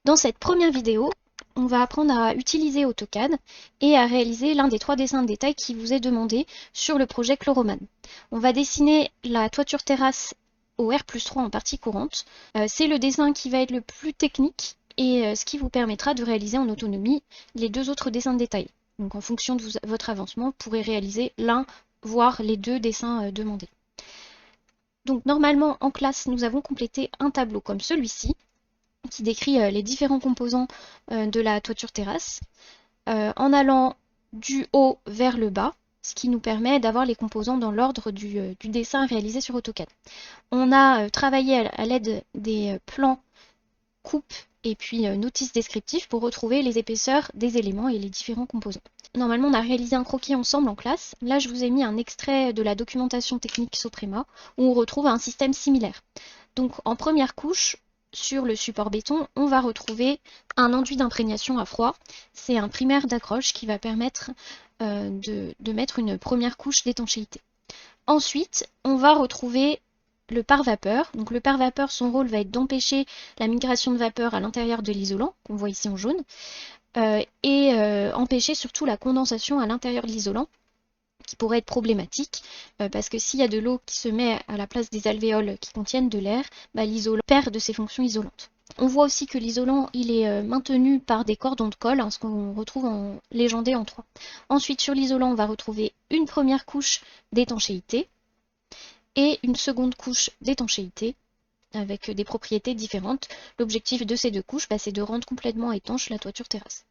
Dans cette première vidéo, on va apprendre à utiliser AutoCAD et à réaliser l'un des 3 dessins de détail qui vous est demandé sur le projet Chloroman. On va dessiner la toiture terrasse au R+3 en partie courante. C'est le dessin qui va être le plus technique et ce qui vous permettra de réaliser en autonomie les 2 autres dessins de détail. Donc en fonction de votre avancement, vous pourrez réaliser l'un, voire les 2 dessins demandés. Donc normalement en classe, nous avons complété un tableau comme celui-ci, qui décrit les différents composants de la toiture terrasse, en allant du haut vers le bas, ce qui nous permet d'avoir les composants dans l'ordre du dessin réalisé sur AutoCAD. On a travaillé à l'aide des plans coupe et puis notices descriptifs pour retrouver les épaisseurs des éléments et les différents composants. Normalement, on a réalisé un croquis ensemble en classe. Là, je vous ai mis un extrait de la documentation technique Soprema où on retrouve un système similaire. Donc, en première couche, sur le support béton, on va retrouver un enduit d'imprégnation à froid. C'est un primaire d'accroche qui va permettre de mettre une première couche d'étanchéité. Ensuite, on va retrouver le pare-vapeur. Donc le pare-vapeur, son rôle va être d'empêcher la migration de vapeur à l'intérieur de l'isolant, qu'on voit ici en jaune, et empêcher surtout la condensation à l'intérieur de l'isolant, qui pourrait être problématique, parce que s'il y a de l'eau qui se met à la place des alvéoles qui contiennent de l'air, l'isolant perd de ses fonctions isolantes. On voit aussi que l'isolant il est maintenu par des cordons de colle, ce qu'on retrouve en légendé en 3. Ensuite, sur l'isolant, on va retrouver une première couche d'étanchéité et une seconde couche d'étanchéité avec des propriétés différentes. L'objectif de ces 2 couches, c'est de rendre complètement étanche la toiture terrasse.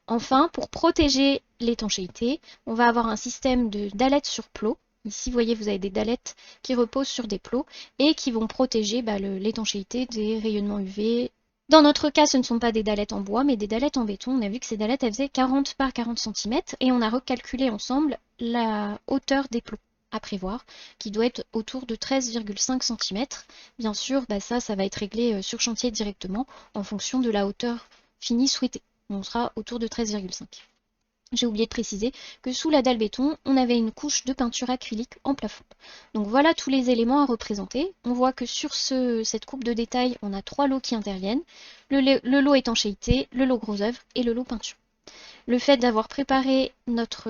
Enfin, pour protéger l'étanchéité, on va avoir un système de dalettes sur plots. Ici, vous voyez, vous avez des dalettes qui reposent sur des plots et qui vont protéger l'étanchéité des rayonnements UV. Dans notre cas, ce ne sont pas des dalettes en bois, mais des dalettes en béton. On a vu que ces dalettes, elles faisaient 40 par 40 cm et on a recalculé ensemble la hauteur des plots à prévoir, qui doit être autour de 13,5 cm. Bien sûr, ça va être réglé sur chantier directement en fonction de la hauteur finie souhaitée. On sera autour de 13,5. J'ai oublié de préciser que sous la dalle béton, on avait une couche de peinture acrylique en plafond. Donc voilà tous les éléments à représenter. On voit que sur cette coupe de détail, on a 3 lots qui interviennent. Le lot étanchéité, le lot gros œuvre et le lot peinture. Le fait d'avoir préparé notre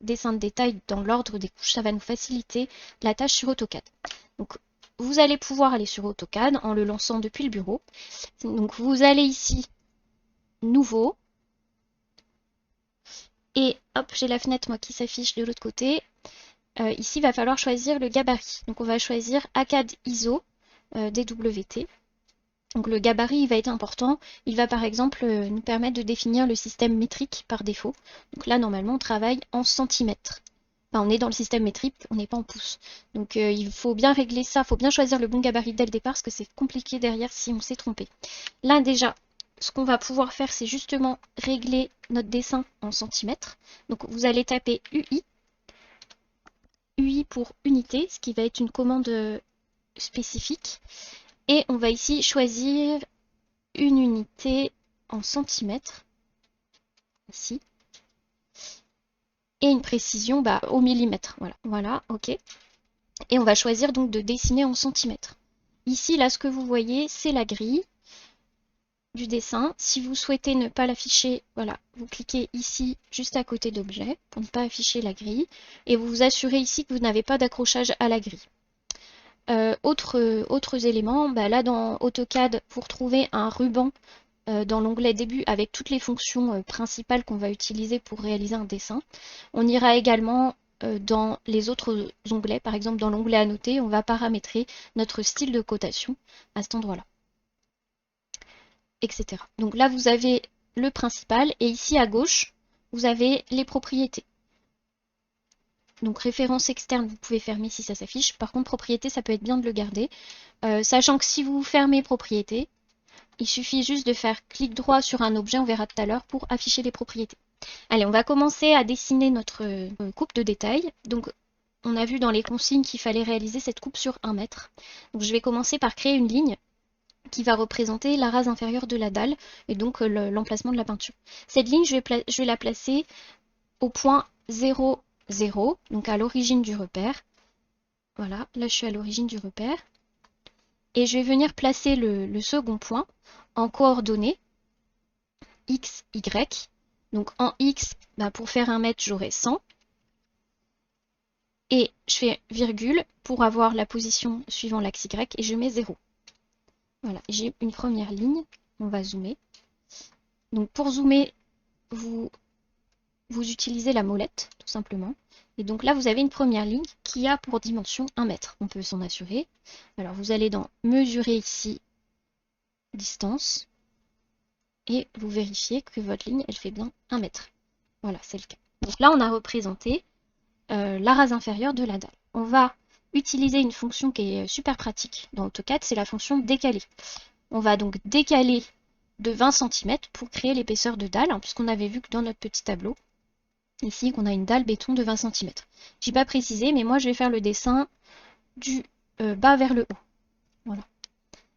dessin de détail dans l'ordre des couches, ça va nous faciliter la tâche sur AutoCAD. Donc vous allez pouvoir aller sur AutoCAD en le lançant depuis le bureau. Donc vous allez ici, nouveau, et hop, j'ai la fenêtre moi qui s'affiche de l'autre côté. Ici, il va falloir choisir le gabarit. Donc on va choisir ACAD ISO DWT. Donc le gabarit il va être important. Il va par exemple nous permettre de définir le système métrique par défaut. Donc là, normalement, on travaille en centimètres. Enfin, on est dans le système métrique, on n'est pas en pouces. Donc il faut bien régler ça, il faut bien choisir le bon gabarit dès le départ, parce que c'est compliqué derrière si on s'est trompé. Là déjà, ce qu'on va pouvoir faire, c'est justement régler notre dessin en centimètres. Donc vous allez taper UI pour unité, ce qui va être une commande spécifique. Et on va ici choisir une unité en centimètres, ici. Et une précision au millimètre. Voilà, ok. Et on va choisir donc de dessiner en centimètres. Ici, là, ce que vous voyez, c'est la grille du dessin. Si vous souhaitez ne pas l'afficher, voilà, vous cliquez ici juste à côté d'objet pour ne pas afficher la grille et vous vous assurez ici que vous n'avez pas d'accrochage à la grille. Autres éléments, là dans AutoCAD, vous retrouvez un ruban dans l'onglet début avec toutes les fonctions principales qu'on va utiliser pour réaliser un dessin. On ira également dans les autres onglets, par exemple dans l'onglet annoté, on va paramétrer notre style de cotation à cet endroit-là. Etc. Donc là, vous avez le principal et ici à gauche, vous avez les propriétés. Donc référence externe, vous pouvez fermer si ça s'affiche. Par contre, propriété, ça peut être bien de le garder. Sachant que si vous fermez propriété, il suffit juste de faire clic droit sur un objet, on verra tout à l'heure, pour afficher les propriétés. Allez, on va commencer à dessiner notre coupe de détail. Donc on a vu dans les consignes qu'il fallait réaliser cette coupe sur 1 mètre. Donc je vais commencer par créer une ligne qui va représenter la rase inférieure de la dalle et donc l'emplacement de la peinture. Cette ligne, je vais la placer au point 0, 0, donc à l'origine du repère. Voilà, là je suis à l'origine du repère. Et je vais venir placer le second point en coordonnées x, y. Donc en x, bah, pour faire 1 mètre, j'aurai 100. Et je fais virgule pour avoir la position suivant l'axe y et je mets 0. Voilà, j'ai une première ligne. On va zoomer. Donc pour zoomer, vous utilisez la molette, tout simplement. Et donc là, vous avez une première ligne qui a pour dimension 1 mètre. On peut s'en assurer. Alors vous allez dans mesurer ici, distance. Et vous vérifiez que votre ligne, elle fait bien 1 mètre. Voilà, c'est le cas. Donc là, on a représenté la rase inférieure de la dalle. On va utiliser une fonction qui est super pratique dans AutoCAD, c'est la fonction décaler. On va donc décaler de 20 cm pour créer l'épaisseur de dalle, hein, puisqu'on avait vu que dans notre petit tableau, ici, qu'on a une dalle béton de 20 cm. Je n'ai pas précisé, mais moi, je vais faire le dessin du bas vers le haut. Voilà.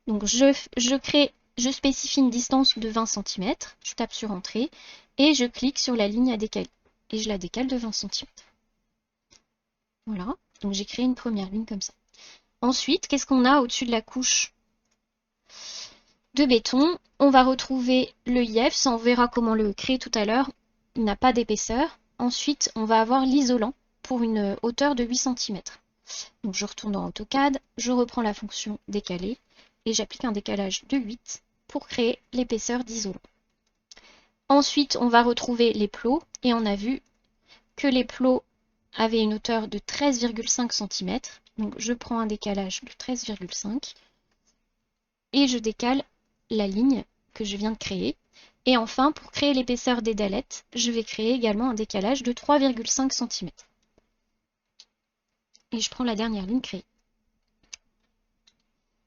Donc, je spécifie une distance de 20 cm, je tape sur Entrée, et je clique sur la ligne à décaler. Et je la décale de 20 cm. Voilà, donc j'ai créé une première ligne comme ça. Ensuite, qu'est-ce qu'on a au-dessus de la couche de béton? On va retrouver le IF, ça on verra comment le créer tout à l'heure. Il n'a pas d'épaisseur. Ensuite, on va avoir l'isolant pour une hauteur de 8 cm. Donc je retourne dans AutoCAD, je reprends la fonction décaler et j'applique un décalage de 8 pour créer l'épaisseur d'isolant. Ensuite, on va retrouver les plots et on a vu que les plots avaient une hauteur de 13,5 cm. Donc je prends un décalage de 13,5 et je décale la ligne que je viens de créer. Et enfin, pour créer l'épaisseur des dallettes, je vais créer également un décalage de 3,5 cm. Et je prends la dernière ligne créée.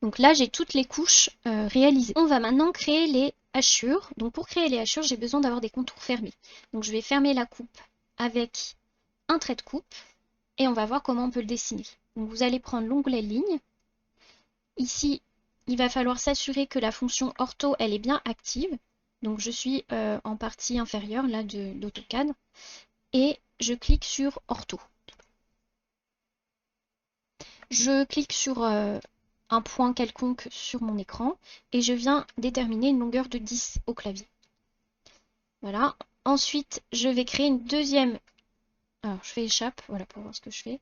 Donc là, j'ai toutes les couches réalisées. On va maintenant créer les hachures. Donc pour créer les hachures, j'ai besoin d'avoir des contours fermés. Donc je vais fermer la coupe avec un trait de coupe et on va voir comment on peut le dessiner. Donc vous allez prendre l'onglet ligne. Ici, il va falloir s'assurer que la fonction ortho, elle est bien active. Donc je suis en partie inférieure là d'AutoCAD et je clique sur ortho. Je clique sur un point quelconque sur mon écran et je viens déterminer une longueur de 10 au clavier. Voilà. Ensuite, je vais créer une deuxième. Alors, je fais échappe, voilà, pour voir ce que je fais.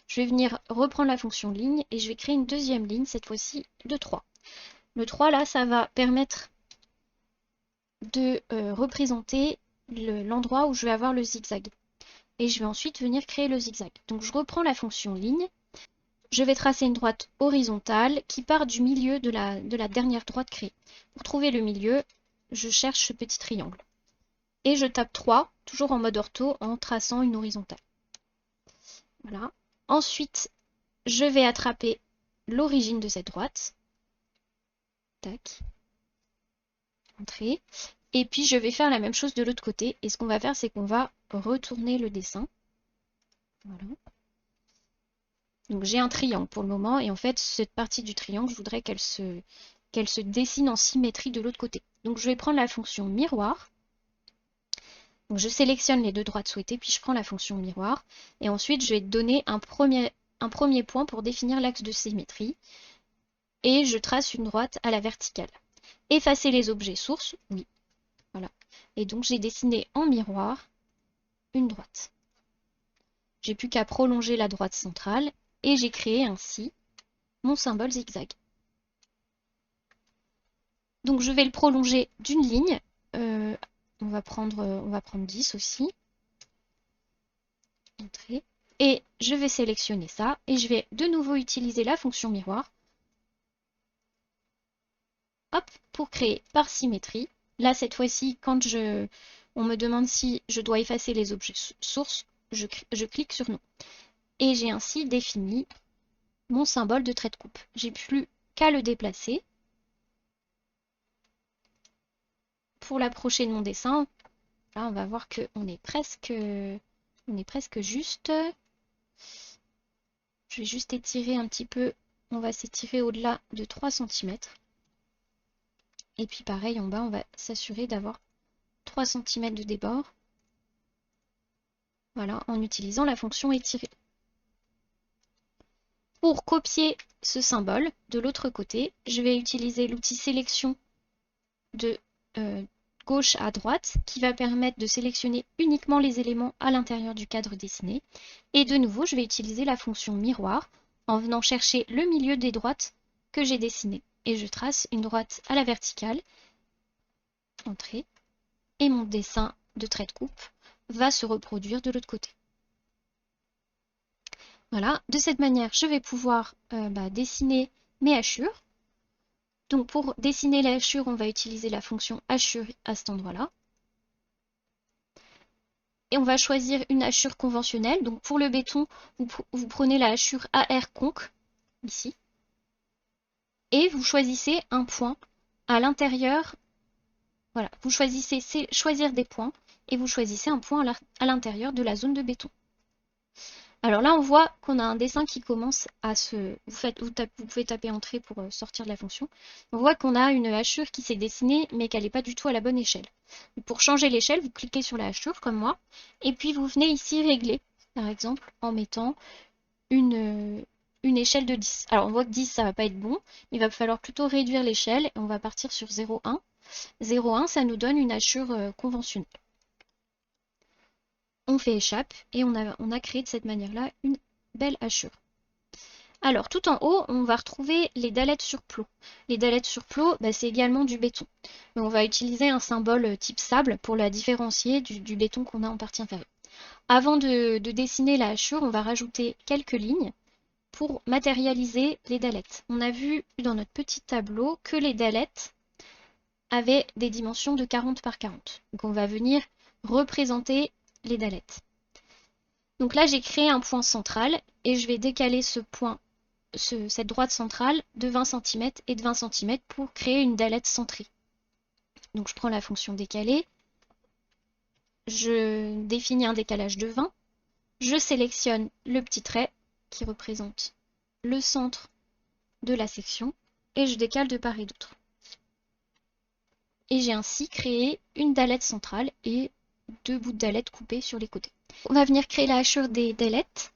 Je vais venir reprendre la fonction ligne et je vais créer une deuxième ligne, cette fois-ci de 3. Le 3, là, ça va permettre de représenter l'endroit où je vais avoir le zigzag. Et je vais ensuite venir créer le zigzag. Donc, je reprends la fonction ligne. Je vais tracer une droite horizontale qui part du milieu de la dernière droite créée. Pour trouver le milieu, je cherche ce petit triangle. Et je tape 3, toujours en mode ortho, en traçant une horizontale. Voilà. Ensuite, je vais attraper l'origine de cette droite. Tac. Entrée. Et puis, je vais faire la même chose de l'autre côté. Et ce qu'on va faire, c'est qu'on va retourner le dessin. Voilà. Donc, j'ai un triangle pour le moment. Et en fait, cette partie du triangle, je voudrais qu'elle se dessine en symétrie de l'autre côté. Donc, je vais prendre la fonction miroir. Donc, je sélectionne les deux droites souhaitées, puis je prends la fonction miroir. Et ensuite, je vais donner un premier point pour définir l'axe de symétrie. Et je trace une droite à la verticale. Effacer les objets sources, oui. Voilà. Et donc, j'ai dessiné en miroir une droite. J'ai plus qu'à prolonger la droite centrale et j'ai créé ainsi mon symbole zigzag. Donc, je vais le prolonger d'une ligne. On va prendre 10 aussi. Entrée. Et je vais sélectionner ça et je vais de nouveau utiliser la fonction miroir. Hop, pour créer par symétrie. Là, cette fois-ci, quand on me demande si je dois effacer les objets sources, je clique sur non. Et j'ai ainsi défini mon symbole de trait de coupe. J'ai plus qu'à le déplacer pour l'approcher de mon dessin. Là, on va voir qu'on est presque juste. Je vais juste étirer un petit peu. On va s'étirer au-delà de 3 cm. Et puis pareil, en bas, on va s'assurer d'avoir 3 cm de débord. Voilà, en utilisant la fonction étirer. Pour copier ce symbole de l'autre côté, je vais utiliser l'outil sélection gauche à droite qui va permettre de sélectionner uniquement les éléments à l'intérieur du cadre dessiné. Et de nouveau, je vais utiliser la fonction miroir en venant chercher le milieu des droites que j'ai dessinées. Et je trace une droite à la verticale, entrée, et mon dessin de trait de coupe va se reproduire de l'autre côté. Voilà, de cette manière, je vais pouvoir dessiner mes hachures. Donc pour dessiner la hachure, on va utiliser la fonction hachure à cet endroit-là. Et on va choisir une hachure conventionnelle. Donc pour le béton, vous prenez la hachure AR conc, ici. Et vous choisissez un point à l'intérieur. Voilà, vous choisissez choisir des points et vous choisissez un point à l'intérieur de la zone de béton. Alors là, on voit qu'on a un dessin qui commence à se... Vous pouvez taper entrée pour sortir de la fonction. On voit qu'on a une hachure qui s'est dessinée, mais qu'elle n'est pas du tout à la bonne échelle. Pour changer l'échelle, vous cliquez sur la hachure, comme moi, et puis vous venez ici régler, par exemple, en mettant une échelle de 10. Alors on voit que 10, ça va pas être bon. Il va falloir plutôt réduire l'échelle, et on va partir sur 0,1. 0,1, ça nous donne une hachure conventionnelle. On fait échappe et on a créé de cette manière-là une belle hachure. Alors tout en haut, on va retrouver les dalettes sur plot. Les dalettes sur plot, c'est également du béton. Mais on va utiliser un symbole type sable pour la différencier du béton qu'on a en partie inférieure. Avant de dessiner la hachure, on va rajouter quelques lignes pour matérialiser les dalettes. On a vu dans notre petit tableau que les dalettes avaient des dimensions de 40 par 40. Donc on va venir représenter les dalettes. Donc là, j'ai créé un point central et je vais décaler ce point, cette droite centrale de 20 cm et de 20 cm pour créer une dalette centrée. Donc je prends la fonction décaler, je définis un décalage de 20, je sélectionne le petit trait qui représente le centre de la section et je décale de part et d'autre. Et j'ai ainsi créé une dalette centrale et deux bouts de dalette coupés sur les côtés. On va venir créer la hachure des dalettes.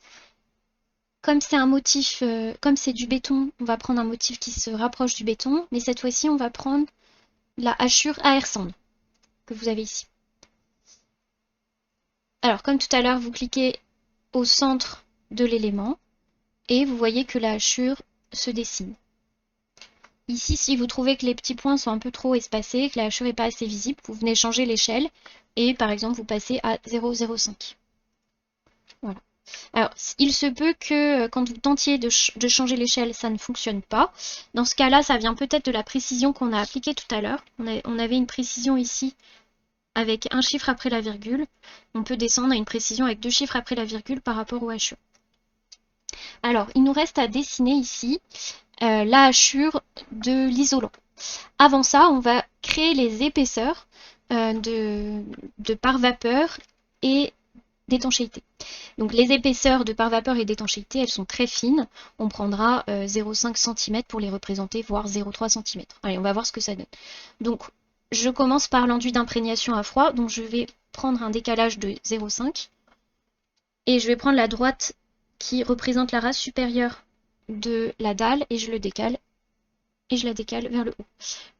Comme c'est un motif, comme c'est du béton, on va prendre un motif qui se rapproche du béton, mais cette fois-ci, on va prendre la hachure AR Sand que vous avez ici. Alors, comme tout à l'heure, vous cliquez au centre de l'élément et vous voyez que la hachure se dessine. Ici, si vous trouvez que les petits points sont un peu trop espacés, que la hachure n'est pas assez visible, vous venez changer l'échelle et par exemple, vous passez à 0,05. Voilà. Alors, il se peut que quand vous tentiez de changer l'échelle, ça ne fonctionne pas. Dans ce cas-là, ça vient peut-être de la précision qu'on a appliquée tout à l'heure. On avait une précision ici avec un chiffre après la virgule. On peut descendre à une précision avec 2 chiffres après la virgule par rapport au hachure. Alors, il nous reste à dessiner ici la hachure de l'isolant. Avant ça, on va créer les épaisseurs de pare vapeur et d'étanchéité. Donc les épaisseurs de pare vapeur et d'étanchéité, elles sont très fines. On prendra 0,5 cm pour les représenter, voire 0,3 cm. Allez, on va voir ce que ça donne. Donc je commence par l'enduit d'imprégnation à froid. Donc je vais prendre un décalage de 0,5. Et je vais prendre la droite qui représente la race supérieure de la dalle et je le décale. Et je la décale vers le haut.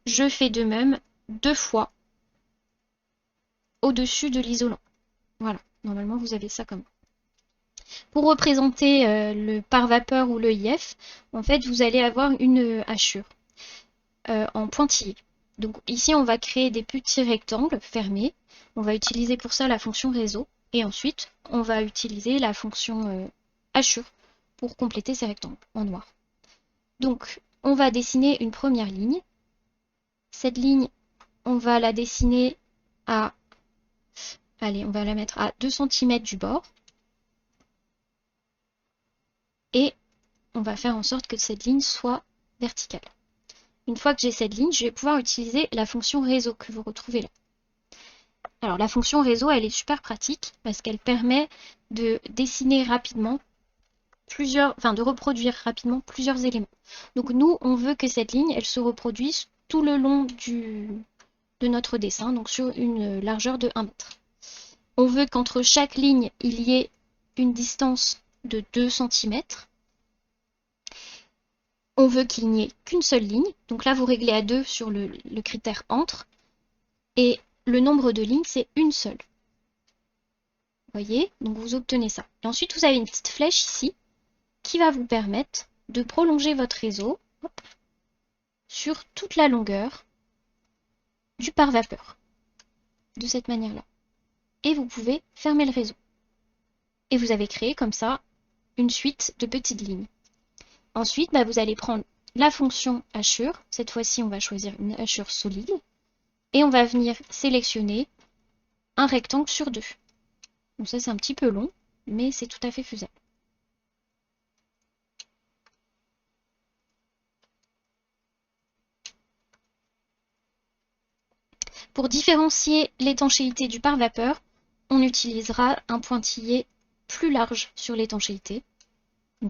Je fais de même 2 fois au-dessus de l'isolant. Voilà, normalement vous avez ça comme ça. Pour représenter le pare-vapeur ou le IF, en fait, vous allez avoir une hachure en pointillé. Donc ici, on va créer des petits rectangles fermés. On va utiliser pour ça la fonction réseau. Et ensuite, on va utiliser la fonction hachure pour compléter ces rectangles en noir. Donc, on va dessiner une première ligne. Cette ligne, on va la dessiner à... Allez, on va la mettre à 2 cm du bord. Et on va faire en sorte que cette ligne soit verticale. Une fois que j'ai cette ligne, je vais pouvoir utiliser la fonction réseau que vous retrouvez là. Alors la fonction réseau, elle est super pratique parce qu'elle permet de dessiner rapidement de reproduire rapidement plusieurs éléments. Donc nous, on veut que cette ligne, elle se reproduise tout le long de notre dessin, donc sur une largeur de 1 mètre. On veut qu'entre chaque ligne, il y ait une distance de 2 cm. On veut qu'il n'y ait qu'une seule ligne. Donc là, vous réglez à 2 sur le critère entre. Et le nombre de lignes, c'est une seule. Vous voyez? Donc vous obtenez ça. Et ensuite, vous avez une petite flèche ici qui va vous permettre de prolonger votre réseau sur toute la longueur du pare-vapeur. De cette manière-là. Et vous pouvez fermer le réseau. Et vous avez créé comme ça une suite de petites lignes. Ensuite, vous allez prendre la fonction hachure. Cette fois-ci, on va choisir une hachure solide. Et on va venir sélectionner un rectangle sur 2. Donc ça, c'est un petit peu long, mais c'est tout à fait faisable. Pour différencier l'étanchéité du pare-vapeur, on utilisera un pointillé plus large sur l'étanchéité.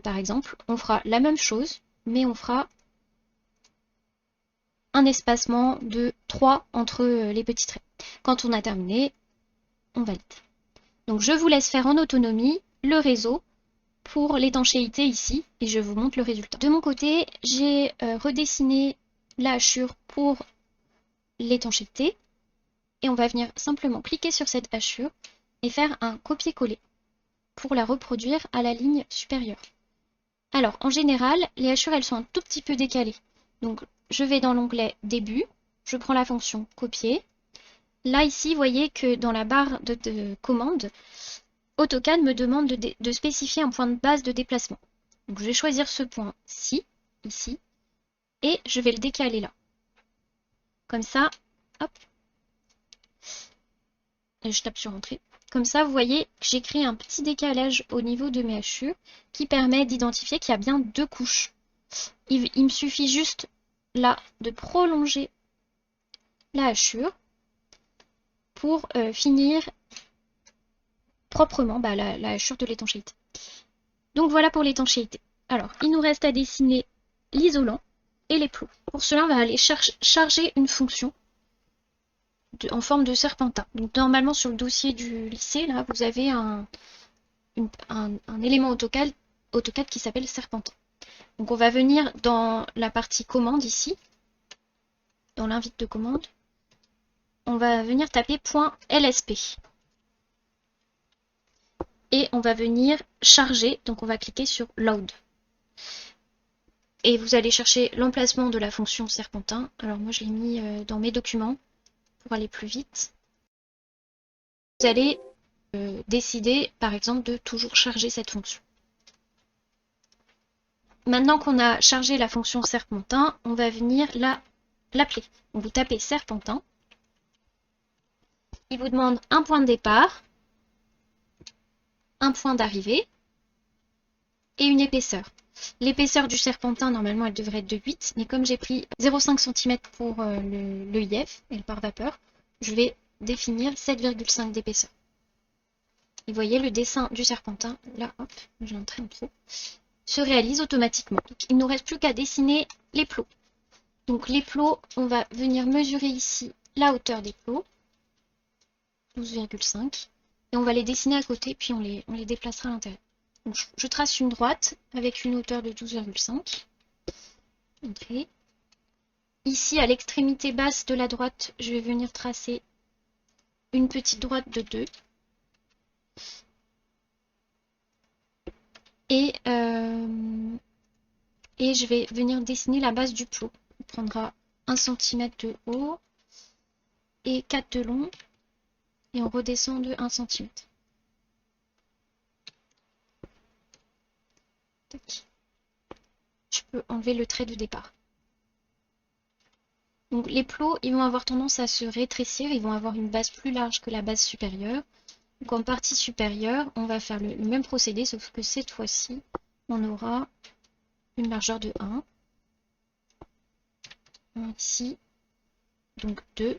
Par exemple, on fera la même chose, mais on fera un espacement de 3 entre les petits traits. Quand on a terminé, on valide. Donc je vous laisse faire en autonomie le réseau pour l'étanchéité ici, et je vous montre le résultat. De mon côté, j'ai redessiné la hachure pour l'étanchéité, et on va venir simplement cliquer sur cette hachure et faire un copier-coller pour la reproduire à la ligne supérieure. Alors, en général, les hachures, elles sont un tout petit peu décalées. Donc, je vais dans l'onglet Début, je prends la fonction Copier. Là, ici, vous voyez que dans la barre de commande, AutoCAD me demande de spécifier un point de base de déplacement. Donc, je vais choisir ce point-ci, ici, et je vais le décaler là. Comme ça, hop, et je tape sur Entrée. Comme ça, vous voyez que j'ai créé un petit décalage au niveau de mes hachures qui permet d'identifier qu'il y a bien 2 couches. Il me suffit juste là de prolonger la hachure pour finir proprement la hachure de l'étanchéité. Donc voilà pour l'étanchéité. Alors, il nous reste à dessiner l'isolant et les plots. Pour cela, on va aller charger une fonction en forme de serpentin. Donc normalement sur le dossier du lycée, là, vous avez un élément AutoCAD qui s'appelle serpentin. Donc on va venir dans la partie commande ici, dans l'invite de commande, on va venir taper .lsp. Et on va venir charger, donc on va cliquer sur Load. Et vous allez chercher l'emplacement de la fonction serpentin. Alors moi je l'ai mis dans mes documents pour aller plus vite. Vous allez décider par exemple de toujours charger cette fonction. Maintenant qu'on a chargé la fonction serpentin, on va venir l'appeler. Vous tapez serpentin. Il vous demande un point de départ, un point d'arrivée et une épaisseur. L'épaisseur du serpentin, normalement, elle devrait être de 8, mais comme j'ai pris 0,5 cm pour le IF et le pare-vapeur, je vais définir 7,5 d'épaisseur. Et vous voyez, le dessin du serpentin, là, hop, je l'entraîne trop, se réalise automatiquement. Donc, il ne nous reste plus qu'à dessiner les plots. Donc les plots, on va venir mesurer ici la hauteur des plots, 12,5, et on va les dessiner à côté, puis on les déplacera à l'intérieur. Donc je trace une droite avec une hauteur de 12,5. Entrée. Ici, à l'extrémité basse de la droite, je vais venir tracer une petite droite de 2. Et je vais venir dessiner la base du plot. On prendra 1 cm de haut et 4 de long. Et on redescend de 1 cm. Je peux enlever le trait de départ. Donc les plots, ils vont avoir tendance à se rétrécir, ils vont avoir une base plus large que la base supérieure. Donc en partie supérieure, on va faire le même procédé, sauf que cette fois-ci, on aura une largeur de 1. Ici, donc 2.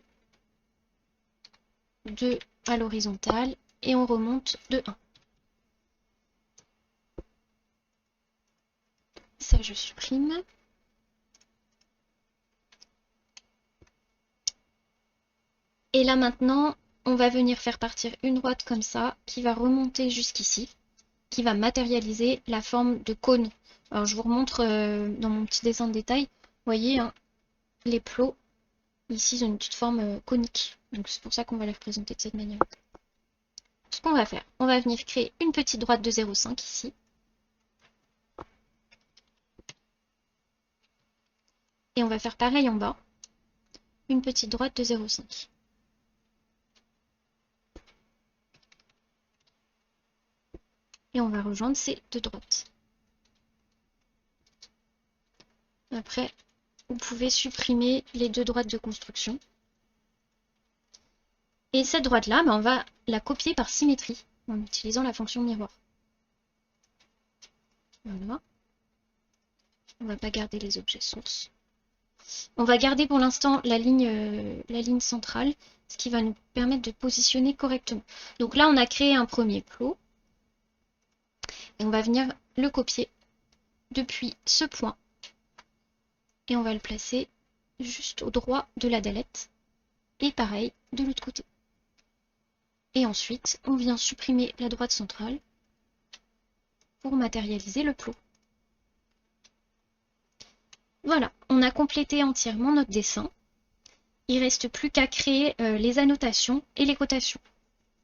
2 à l'horizontale, et on remonte de 1. Ça, je supprime. Et là maintenant, on va venir faire partir une droite comme ça, qui va remonter jusqu'ici, qui va matérialiser la forme de cône. Alors je vous remontre dans mon petit dessin de détail, vous voyez, hein, les plots Ici, ils ont une petite forme conique. Donc c'est pour ça qu'on va les représenter de cette manière. Ce qu'on va faire, on va venir créer une petite droite de 0,5 ici. Et on va faire pareil en bas. Une petite droite de 0,5. Et on va rejoindre ces deux droites. Après, vous pouvez supprimer les deux droites de construction. Et cette droite-là, on va la copier par symétrie en utilisant la fonction miroir. Voilà. On ne va pas garder les objets sources. On va garder pour l'instant la ligne centrale, ce qui va nous permettre de positionner correctement. Donc là, on a créé un premier plot. Et on va venir le copier depuis ce point. Et on va le placer juste au droit de la dalette. Et pareil de l'autre côté. Et ensuite, on vient supprimer la droite centrale pour matérialiser le plot. Voilà, on a complété entièrement notre dessin. Il ne reste plus qu'à créer les annotations et les cotations.